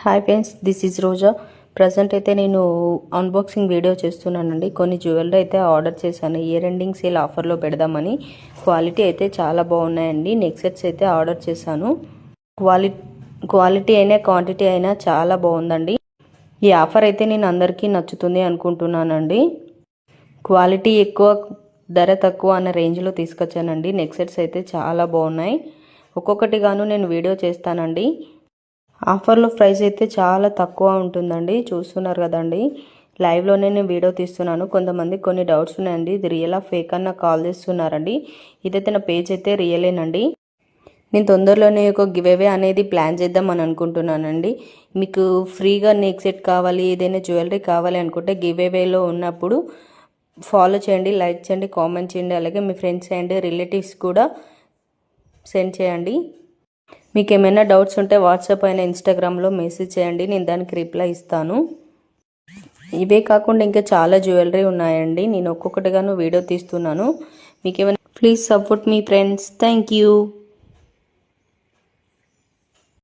Hi friends, this is Roja. Present అయితే నేను unboxing video చేస్తున్నానండి. కొన్ని జ్యువెలరీ అయితే ఆర్డర్ చేశాను. ఇయర్ ఎండింగ్ సేల్ ఆఫర్లో పెడదామని. క్వాలిటీ అయితే చాలా బాగున్నాయండి. నెక్ సెట్స్ అయితే ఆర్డర్ చేశాను. క్వాలిటీ అయినా క్వాంటిటీ అయినా చాలా బాగుందండి. ఈ ఆఫర్ అయితే నేను అందరికీ నచ్చుతుంది అనుకుంటున్నానండి. క్వాలిటీ ఎక్కువ, ధర తక్కువ అన్న రేంజ్లో తీసుకొచ్చానండి. నెక్ సెట్స్ అయితే చాలా బాగున్నాయి. ఒక్కొక్కటిగాను నేను వీడియో చేస్తానండి. ఆఫర్లో ప్రైస్ అయితే చాలా తక్కువ ఉంటుందండి. చూస్తున్నారు కదండి, లైవ్లోనే నేను వీడియో తీస్తున్నాను. కొంతమంది కొన్ని డౌట్స్ ఉన్నాయండి, ఇది రియలా ఫేక్ అన్న కాల్ చేస్తున్నారండి. ఇదైతే నా పేజ్ అయితే రియలేనండి. నేను తొందరలోనే ఒక గివ్ అవే అనేది ప్లాన్ చేద్దాం అని అనుకుంటున్నానండి. మీకు ఫ్రీగా నెక్ సెట్ కావాలి, ఏదైనా జ్యువెలరీ కావాలి అనుకుంటే గివ్ అవేలో ఉన్నప్పుడు ఫాలో చేయండి, లైక్ చేయండి, కామెంట్ చేయండి. అలాగే మీ ఫ్రెండ్స్ అండ్ రిలేటివ్స్ కూడా సెండ్ చేయండి. మీకు ఏమైనా డౌట్స్ ఉంటే వాట్సాప్ అయినా ఇన్స్టాగ్రామ్లో మెసేజ్ చేయండి, నేను దానికి రిప్లై ఇస్తాను. ఇవే కాకుండా ఇంకా చాలా జ్యువెలరీ ఉన్నాయండి. నేను ఒక్కొక్కటిగాను వీడియో తీస్తున్నాను. మీకు ఏమైనా please support me friends. Thank you.